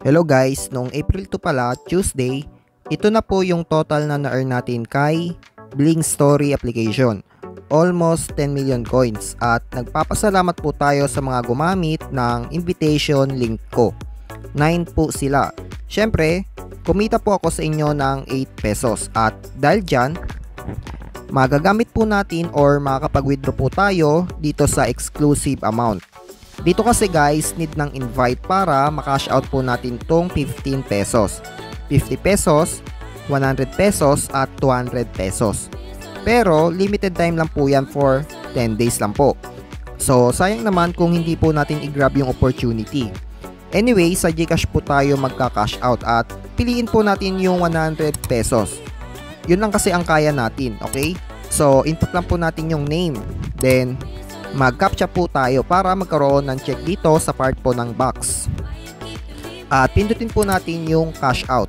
Hello guys, noong April 2 pala, Tuesday, ito na po yung total na na-earn natin kay Bling Story application. Almost 10 million coins at nagpapasalamat po tayo sa mga gumamit ng invitation link ko. 9 po sila. Syempre, kumita po ako sa inyo ng 8 pesos at dahil dyan, magagamit po natin or makakapag-withdraw po tayo dito sa exclusive amount. Dito kasi guys, need ng invite para makash out po natin tong 15 pesos, 50 pesos, 100 pesos at 200 pesos. Pero limited time lang po yan for 10 days lang po. So sayang naman kung hindi po natin i-grab yung opportunity. Anyway, sa GCash po tayo magka-cash out at piliin po natin yung 100 pesos. Yun lang kasi ang kaya natin, okay? So input lang po natin yung name. Then mag-captcha po tayo para magkaroon ng check dito sa part po ng box. At pindutin po natin yung cash out.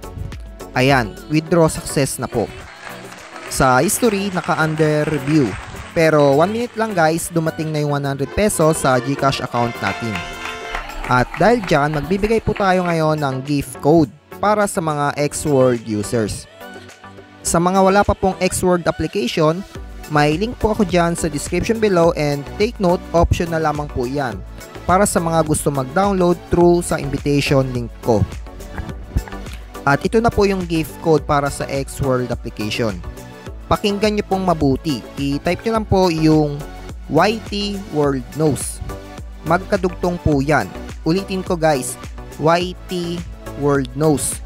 Ayan, withdraw success na po. Sa history, naka-under review. Pero 1 minute lang guys, dumating na yung 100 pesos sa GCash account natin. At dahil dyan, magbibigay po tayo ngayon ng gift code para sa mga X-Word users. Sa mga wala pa pong X-Word application, may link po ako dyan sa description below and take note, option na lamang po yan para sa mga gusto mag-download through sa invitation link ko. At ito na po yung gift code para sa X-World application. Pakinggan nyo pong mabuti. I-type nyo lang po yung YT World Knows. Magkadugtong po yan. Ulitin ko guys, YT World Knows.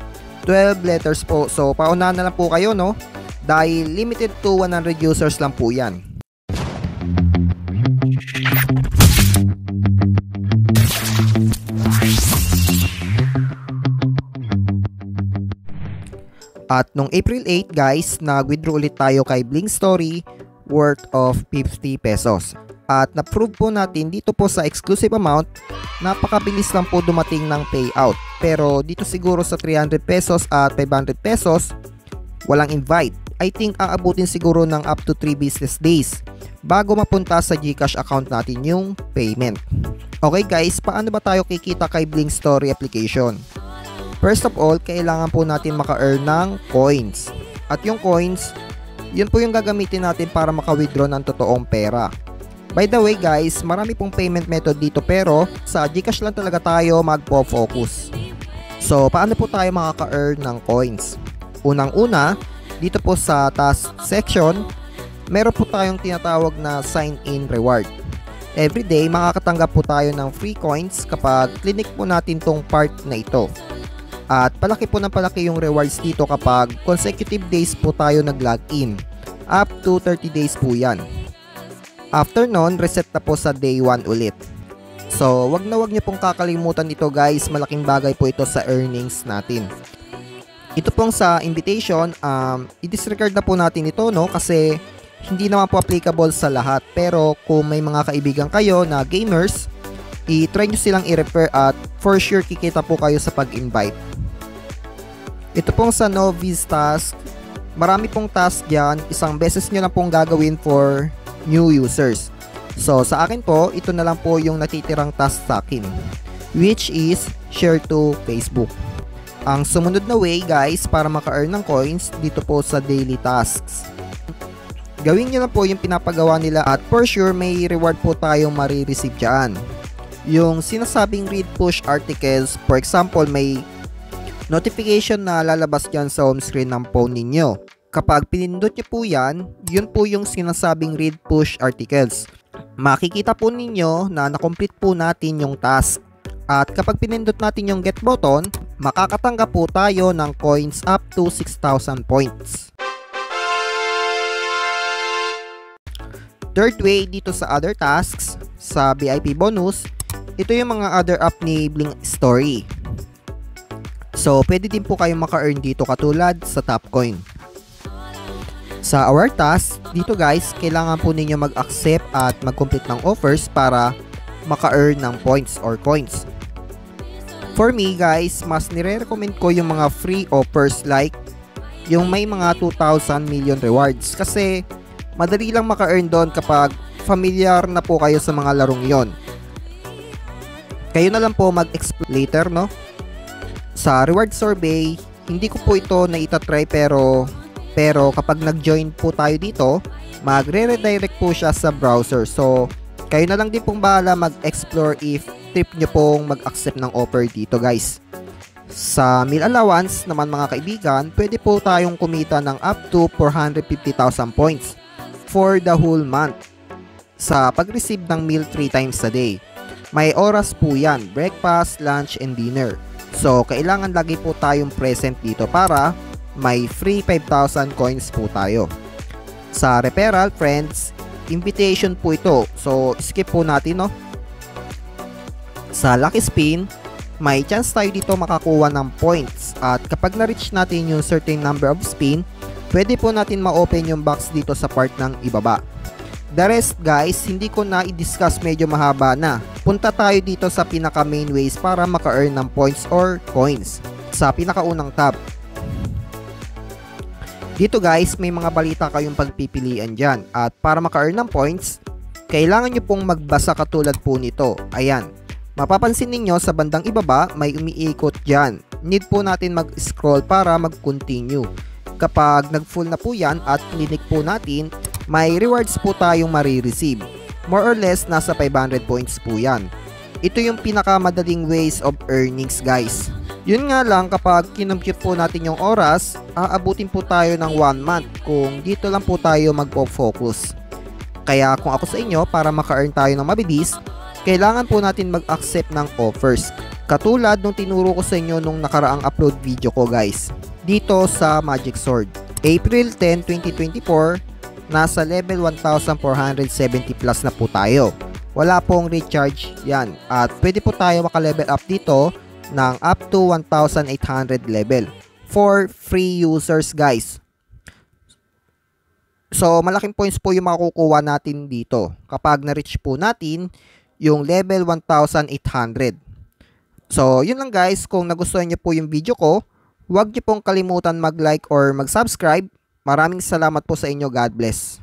12 letters po. So paunahan na lang po kayo, no? Dahil limited to 100 users lang po yan. At nung April 8 guys, nag-withdraw ulit tayo kay Bling Story worth of 50 pesos. At na-prove po natin dito po sa exclusive amount, napakabilis lang po dumating ng payout. Pero dito siguro sa 300 pesos at 500 pesos, walang invite. I think aabutin siguro ng up to 3 business days bago mapunta sa GCash account natin yung payment. Okay guys, paano ba tayo kikita kay Bling Story application? First of all, kailangan po natin maka-earn ng coins. At yung coins, yun po yung gagamitin natin para maka-withdraw ng totoong pera. By the way guys, marami pong payment method dito pero sa GCash lang talaga tayo magpo-focus. So, paano po tayo makaka-earn ng coins? Unang-una, dito po sa task section, meron po tayong tinatawag na sign-in reward. Every day, makakatanggap po tayo ng free coins kapag clinic po natin tong part na ito. At palaki po ng palaki yung rewards dito kapag consecutive days po tayo nag-login. Up to 30 days po yan. After nun, reset na po sa day 1 ulit. So, wag niyo pong kakalimutan ito guys, malaking bagay po ito sa earnings natin. Ito pong sa invitation, i-disregard na po natin ito, no? Kasi hindi naman po applicable sa lahat. Pero kung may mga kaibigan kayo na gamers, i-try nyo silang i-refer at for sure kikita po kayo sa pag-invite. Ito pong sa novice task, marami pong task dyan. Isang beses nyo lang pong gagawin for new users. So sa akin po, ito na lang po yung natitirang task sa akin, which is share to Facebook. Ang sumunod na way guys para maka-earn ng coins dito po sa daily tasks. Gawin nyo na po yung pinapagawa nila at for sure may reward po tayong marireceive dyan. Yung sinasabing read push articles, for example may notification na lalabas dyan sa home screen ng phone ninyo. Kapag pinindot nyo po yan, yun po yung sinasabing read push articles. Makikita po ninyo na na-complete po natin yung task. At kapag pinindot natin yung get button, makakatanggap po tayo ng coins up to 6,000 points. Third way dito sa other tasks, sa VIP bonus, ito yung mga other app ni Bling Story. So, pwede din po kayong maka-earn dito katulad sa Topcoin. Sa our task, dito guys, kailangan po ninyo mag-accept at mag-complete ng offers para maka-earn ng points or coins. For me guys, mas nire-recommend ko yung mga free offers like yung may mga 2,000 million rewards kasi madali lang maka-earn doon kapag familiar na po kayo sa mga larong yon. Kayo na lang po mag-explain later, no? Sa reward survey, hindi ko po ito na itatry pero kapag nag-join po tayo dito, magre-redirect po siya sa browser. So, kayo na lang din pong bahala mag-explore if trip nyo pong mag-accept ng offer dito guys. Sa meal allowance naman mga kaibigan, pwede po tayong kumita ng up to 450,000 points for the whole month sa pag-receive ng meal 3 times a day. May oras po yan, breakfast, lunch, and dinner. So, kailangan lagi po tayong present dito para may free 5,000 coins po tayo. Sa referral, friends, invitation po ito. So, skip po natin, no? Sa lucky spin, may chance tayo dito makakuha ng points. At kapag na-reach natin yung certain number of spin, pwede po natin ma-open yung box dito sa part ng ibaba. The rest guys, hindi ko na i-discuss, medyo mahaba na. Punta tayo dito sa pinaka main ways para maka-earn ng points or coins. Sa pinakaunang tab. Dito guys, may mga balita kayong pagpipilian dyan. At para maka-earn ng points, kailangan nyo pong magbasa katulad po nito. Ayan. Mapapansin ninyo sa bandang ibaba, may umiikot dyan. Need po natin mag-scroll para mag-continue. Kapag nag-full na po yan at clinic po natin, may rewards po tayong marireceive. More or less, nasa 500 points po yan. Ito yung pinakamadaling ways of earnings guys. Yun nga lang, kapag kinompute po natin yung oras, aabutin po tayo ng 1 month kung dito lang po tayo magpo-focus. Kaya kung ako sa inyo, para maka-earn tayo ng mabilis, kailangan po natin mag-accept ng offers. Katulad nung tinuro ko sa inyo nung nakaraang upload video ko guys. Dito sa Magic Sword. April 10, 2024, nasa level 1,470 plus na po tayo. Wala pong recharge yan. At pwede po tayo maka-level up dito ng up to 1,800 level for free users guys. So malaking points po yung makukuha natin dito kapag na-reach po natin yung level 1,800. So yun lang guys, kung nagustuhan nyo po yung video ko, huwag nyo pong kalimutan mag-like or mag-subscribe. Maraming salamat po sa inyo. God bless.